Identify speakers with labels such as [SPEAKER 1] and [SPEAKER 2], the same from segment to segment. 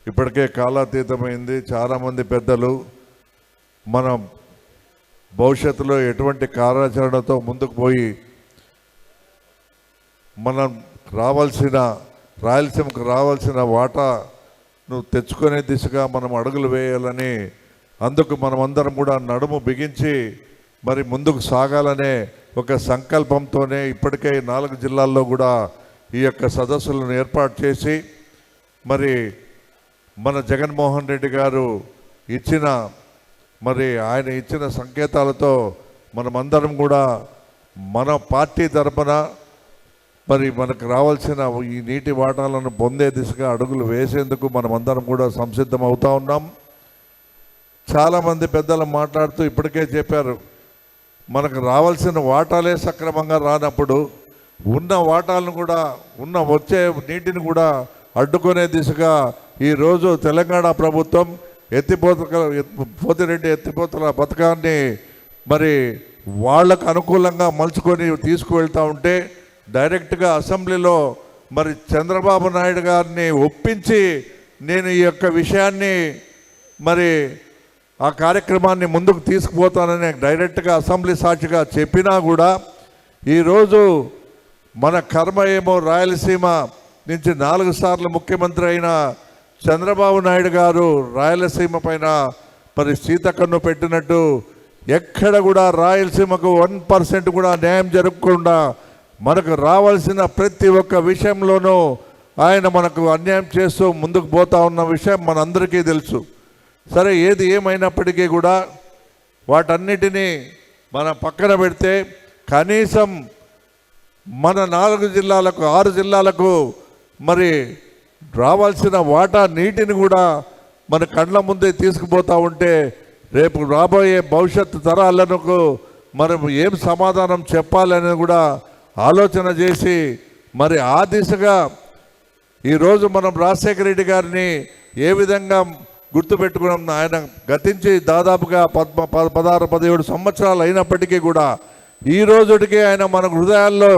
[SPEAKER 1] ఇప్పటికే కాలాతీతమైంది. చాలామంది పెద్దలు మన భవిష్యత్తులో ఎటువంటి కార్యాచరణతో ముందుకు పోయి మనం రాయలసీమకు రావాల్సిన వాటాను తెచ్చుకునే దిశగా మనం అడుగులు వేయాలని, అందుకు మనమందరం కూడా నడుము బిగించి మరి ముందుకు సాగాలనే ఒక సంకల్పంతోనే ఇప్పటికే 4 జిల్లాల్లో కూడా ఈ యొక్క సదస్సులను ఏర్పాటు చేసి మరి మన జగన్మోహన్ రెడ్డి గారు ఆయన ఇచ్చిన సంకేతాలతో మనమందరం కూడా మన పార్టీ తరపున మరి మనకు రావాల్సిన ఈ నీటి వాటాలను పొందే దిశగా అడుగులు వేసేందుకు మనమందరం కూడా సంసిద్ధం అవుతా ఉన్నాం. చాలామంది పెద్దలు మాట్లాడుతూ ఇప్పటికే చెప్పారు, మనకు రావాల్సిన వాటాలే సక్రమంగా రానప్పుడు ఉన్న వాటాలను కూడా వచ్చే నీటిని కూడా అడ్డుకునే దిశగా ఈరోజు తెలంగాణ ప్రభుత్వం పోతిరెడ్డి ఎత్తిపోతల పథకాన్ని మరి వాళ్లకు అనుకూలంగా మలుచుకొని తీసుకువెళ్తూ ఉంటే డైరెక్ట్గా అసెంబ్లీలో మరి చంద్రబాబు నాయుడు గారిని ఒప్పించి నేను ఈ యొక్క విషయాన్ని మరి ఆ కార్యక్రమాన్ని ముందుకు తీసుకుపోతానని డైరెక్ట్గా అసెంబ్లీ సాక్షిగా చెప్పినా కూడా ఈరోజు మన కర్మ ఏమో రాయలసీమ నుంచి 4 సార్లు ముఖ్యమంత్రి అయిన చంద్రబాబు నాయుడు గారు రాయలసీమ పైన మరి సీతకన్ను పెట్టినట్టు ఎక్కడ కూడా రాయలసీమకు 1% కూడా న్యాయం జరగకుండా మనకు రావాల్సిన ప్రతి ఒక్క విషయంలోనూ ఆయన మనకు అన్యాయం చేస్తూ ముందుకు పోతా ఉన్న విషయం మనందరికీ తెలుసు. సరే, ఏది ఏమైనప్పటికీ కూడా వాటన్నిటినీ మనం పక్కన పెడితే కనీసం మన 4 జిల్లాలకు 6 జిల్లాలకు మరి రావాల్సిన వాటా నీటిని కూడా మన కళ్ళ ముందే తీసుకుపోతూ ఉంటే రేపు రాబోయే భవిష్యత్తు తరాలకు మనం ఏం సమాధానం చెప్పాలని కూడా ఆలోచన చేసి మరి ఆ దిశగా ఈరోజు మనం రాజశేఖర రెడ్డి గారిని ఏ విధంగా గుర్తుపెట్టుకున్నాం. ఆయన గతించి దాదాపుగా 16-17 సంవత్సరాలు అయినప్పటికీ కూడా ఈ రోజుకి ఆయన మన హృదయాల్లో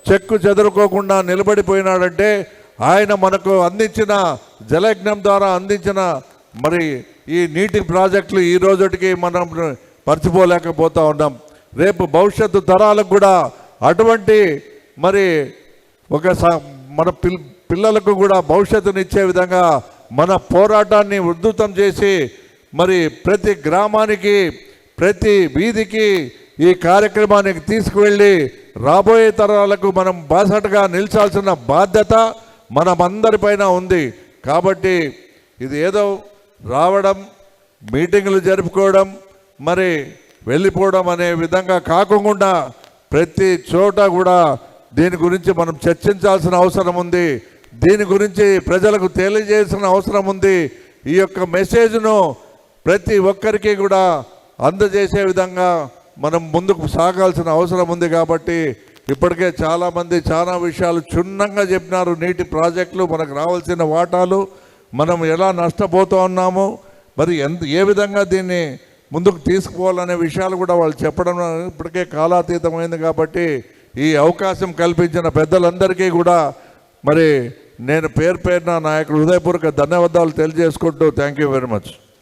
[SPEAKER 1] చెక్కు చెదరుకోకుండా నిలబడిపోయినాడంటే ఆయన మనకు అందించిన జలయజ్ఞం ద్వారా అందించిన మరి ఈ నీటి ప్రాజెక్టులు ఈ రోజుకి మనం మర్చిపోలేకపోతూ ఉన్నాం. రేపు భవిష్యత్తు తరాలకు కూడా అటువంటి మరి మన పిల్లలకు కూడా భవిష్యత్తునిచ్చే విధంగా మన పోరాటాన్ని ఉధృతం చేసి మరి ప్రతి గ్రామానికి ప్రతి వీధికి ఈ కార్యక్రమానికి తీసుకువెళ్ళి రాబోయే తరాలకు మనం బాసటగా నిలిచాల్సిన బాధ్యత మనమందరిపైన ఉంది. కాబట్టి ఇది ఏదో రావడం, మీటింగులు జరుపుకోవడం, మరి వెళ్ళిపోవడం అనే విధంగా కాకుండా ప్రతి చోట కూడా దీని గురించి మనం చర్చించాల్సిన అవసరం ఉంది. దీని గురించి ప్రజలకు తెలియజేయాల్సిన అవసరం ఉంది. ఈ యొక్క మెసేజ్ను ప్రతి ఒక్కరికి కూడా అందజేసే విధంగా మనం ముందుకు సాగాల్సిన అవసరం ఉంది. కాబట్టి ఇప్పటికే చాలామంది చాలా విషయాలు క్షుణ్ణంగా చెప్పినారు. నీటి ప్రాజెక్టులు, మనకు రావాల్సిన వాటాలు, మనం ఎలా నష్టపోతూ ఉన్నాము, మరి ఏ విధంగా దీన్ని ముందుకు తీసుకుపోవాలనే విషయాలు కూడా వాళ్ళు చెప్పడం ఇప్పటికే కాలాతీతమైంది. కాబట్టి ఈ అవకాశం కల్పించిన పెద్దలందరికీ కూడా మరి నేను పేరున నా యొక్క హృదయపూర్వక ధన్యవాదాలు తెలియజేసుకుంటూ థ్యాంక్ యూ వెరీ మచ్.